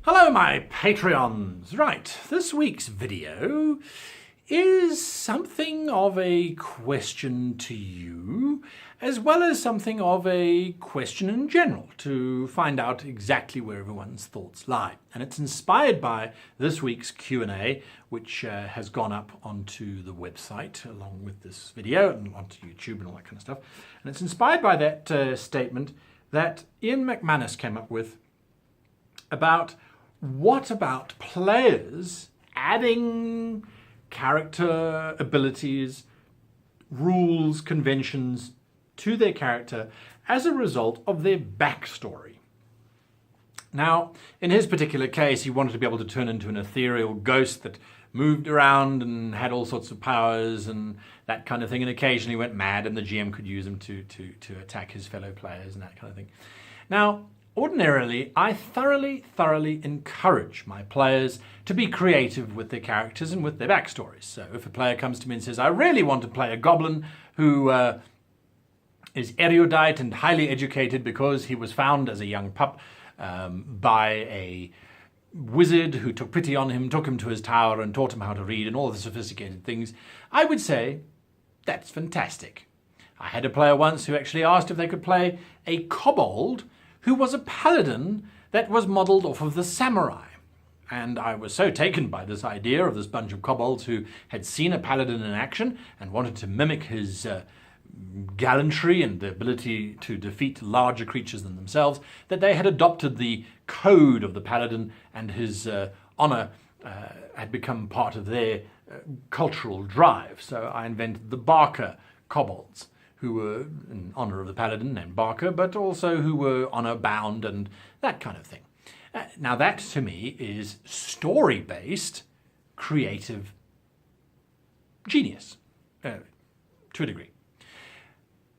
Hello, my Patreons. Right, this week's video is something of a question to you, as well as something of a question in general, to find out exactly where everyone's thoughts lie. And it's inspired by this week's Q&A, which has gone up onto the website along with this video and onto YouTube and all that kind of stuff. And it's inspired by that statement that Ian McManus came up with about what about players adding character abilities, rules, conventions to their character as a result of their backstory. Now, in his particular case, he wanted to be able to turn into an ethereal ghost that moved around and had all sorts of powers and that kind of thing, and occasionally went mad and the GM could use him to attack his fellow players and that kind of thing. Now, ordinarily, I thoroughly encourage my players to be creative with their characters and with their backstories. So if a player comes to me and says, I really want to play a goblin who is erudite and highly educated because he was found as a young pup by a wizard who took pity on him, took him to his tower and taught him how to read and all the sophisticated things, I would say, that's fantastic. I had a player once who actually asked if they could play a kobold who was a paladin that was modelled off of the samurai. And I was so taken by this idea of this bunch of kobolds who had seen a paladin in action and wanted to mimic his gallantry and the ability to defeat larger creatures than themselves, that they had adopted the code of the paladin, and his honour had become part of their cultural drive. So I invented the Barker kobolds, who were in honour of the paladin named Barker, but also who were honour-bound and that kind of thing. Now that, to me, is story-based creative genius, to a degree.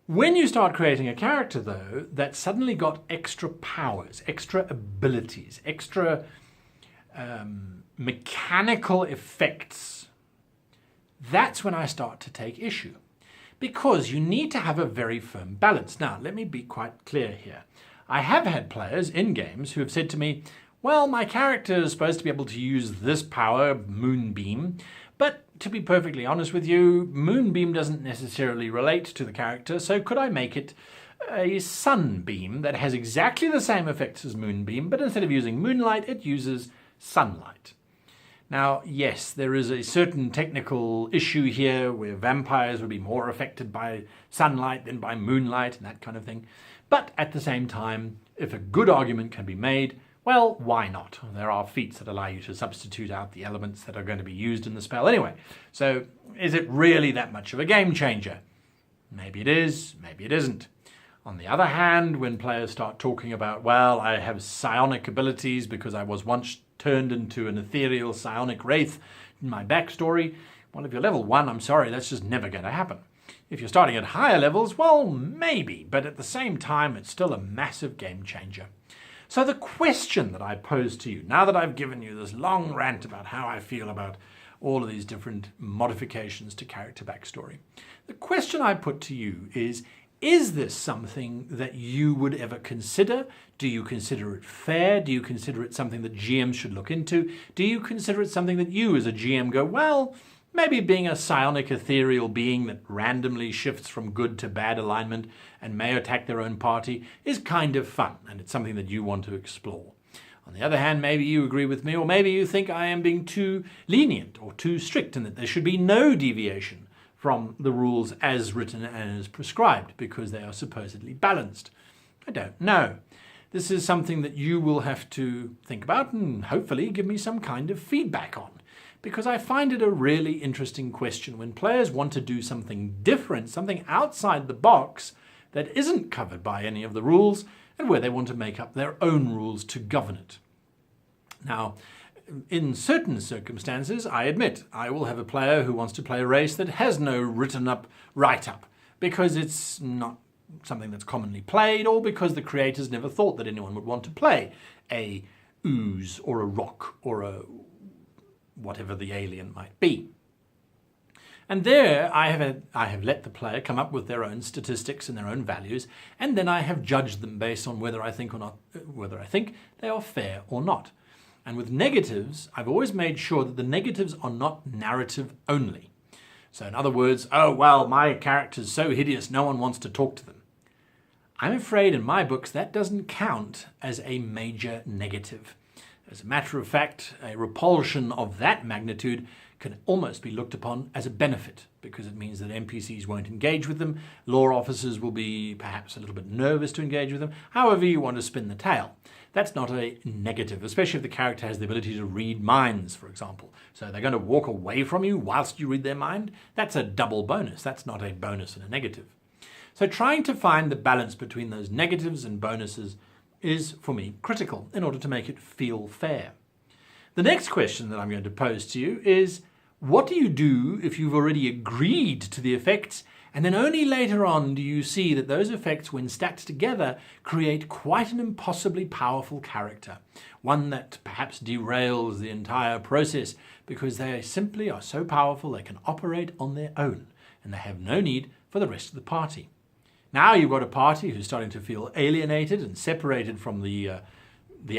When you start creating a character, though, that suddenly got extra powers, extra abilities, extra mechanical effects, that's when I start to take issue. Because you need to have a very firm balance. Now, let me be quite clear here. I have had players in games who have said to me, well, my character is supposed to be able to use this power, Moonbeam, but to be perfectly honest with you, Moonbeam doesn't necessarily relate to the character, so could I make it a Sunbeam that has exactly the same effects as Moonbeam, but instead of using moonlight, it uses sunlight? Now, yes, there is a certain technical issue here where vampires would be more affected by sunlight than by moonlight and that kind of thing. But at the same time, if a good argument can be made, well, why not? There are feats that allow you to substitute out the elements that are going to be used in the spell anyway. So is it really that much of a game changer? Maybe it is, maybe it isn't. On the other hand, when players start talking about, well, I have psionic abilities because I was once turned into an ethereal psionic wraith in my backstory, well, if you're level 1, I'm sorry, that's just never going to happen. If you're starting at higher levels, well, maybe, but at the same time, it's still a massive game changer. So the question that I pose to you, now that I've given you this long rant about how I feel about all of these different modifications to character backstory, the question I put to you is this something that you would ever consider? Do you consider it fair? Do you consider it something that GMs should look into? Do you consider it something that you as a GM go, well, maybe being a psionic ethereal being that randomly shifts from good to bad alignment and may attack their own party is kind of fun, and it's something that you want to explore. On the other hand, maybe you agree with me, or maybe you think I am being too lenient or too strict and that there should be no deviation from the rules as written and as prescribed because they are supposedly balanced. I don't know. This is something that you will have to think about and hopefully give me some kind of feedback on, because I find it a really interesting question when players want to do something different, something outside the box that isn't covered by any of the rules, and where they want to make up their own rules to govern it. Now, in certain circumstances, I admit, I will have a player who wants to play a race that has no written up write-up, because it's not something that's commonly played, or because the creators never thought that anyone would want to play a ooze or a rock or a whatever the alien might be. And there I have let the player come up with their own statistics and their own values, and then I have judged them based on whether I think they are fair or not. And with negatives, I've always made sure that the negatives are not narrative only. So in other words, oh, well, my character's so hideous, no one wants to talk to them. I'm afraid in my books that doesn't count as a major negative. As a matter of fact, a repulsion of that magnitude can almost be looked upon as a benefit, because it means that NPCs won't engage with them, law officers will be perhaps a little bit nervous to engage with them, however you want to spin the tale. That's not a negative, especially if the character has the ability to read minds, for example. So they're going to walk away from you whilst you read their mind. That's a double bonus. That's not a bonus and a negative. So trying to find the balance between those negatives and bonuses is, for me, critical in order to make it feel fair. The next question that I'm going to pose to you is, what do you do if you've already agreed to the effects and then only later on do you see that those effects, when stacked together, create quite an impossibly powerful character, one that perhaps derails the entire process because they simply are so powerful they can operate on their own and they have no need for the rest of the party. Now you've got a party who's starting to feel alienated and separated from the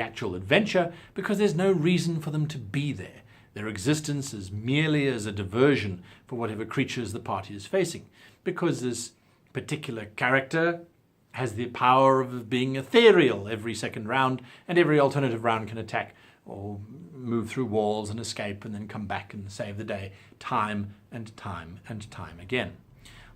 actual adventure because there's no reason for them to be there. Their existence is merely as a diversion for whatever creatures the party is facing, because this particular character has the power of being ethereal every second round, and every alternative round can attack or move through walls and escape and then come back and save the day time and time and time again.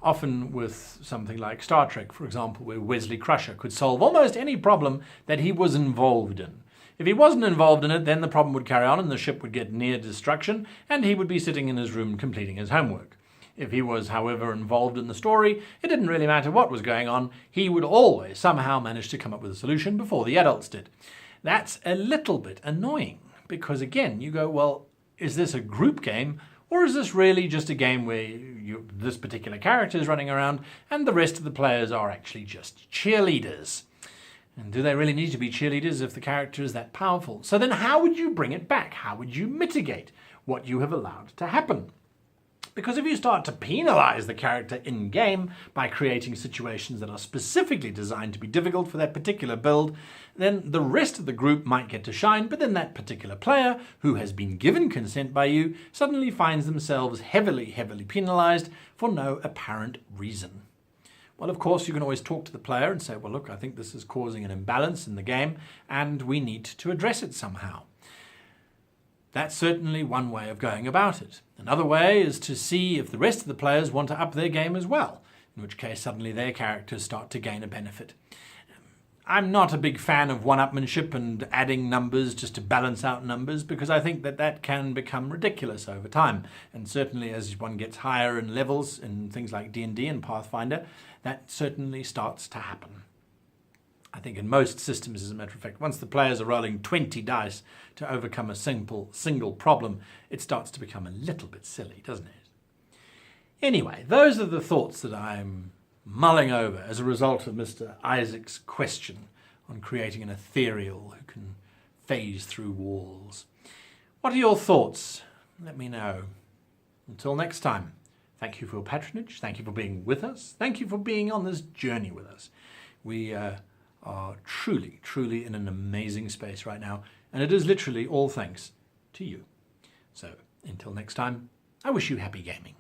Often with something like Star Trek, for example, where Wesley Crusher could solve almost any problem that he was involved in. If he wasn't involved in it, then the problem would carry on and the ship would get near destruction and he would be sitting in his room completing his homework. If he was, however, involved in the story, it didn't really matter what was going on, he would always somehow manage to come up with a solution before the adults did. That's a little bit annoying because, again, you go, well, is this a group game or is this really just a game where this particular character is running around and the rest of the players are actually just cheerleaders? And do they really need to be cheerleaders if the character is that powerful? So then how would you bring it back? How would you mitigate what you have allowed to happen? Because if you start to penalize the character in-game by creating situations that are specifically designed to be difficult for that particular build, then the rest of the group might get to shine, but then that particular player, who has been given consent by you, suddenly finds themselves heavily penalized for no apparent reason. Well, of course, you can always talk to the player and say, well, look, I think this is causing an imbalance in the game and we need to address it somehow. That's certainly one way of going about it. Another way is to see if the rest of the players want to up their game as well, in which case suddenly their characters start to gain a benefit. I'm not a big fan of one-upmanship and adding numbers just to balance out numbers, because I think that can become ridiculous over time. And certainly as one gets higher in levels in things like D&D and Pathfinder, that certainly starts to happen. I think in most systems, as a matter of fact, once the players are rolling 20 dice to overcome a single problem, it starts to become a little bit silly, doesn't it? Anyway, those are the thoughts that I'm mulling over as a result of Mr. Isaac's question on creating an ethereal who can phase through walls. What are your thoughts? Let me know. Until next time, thank you for your patronage. Thank you for being with us. Thank you for being on this journey with us. We are truly in an amazing space right now, and it is literally all thanks to you. So until next time, I wish you happy gaming.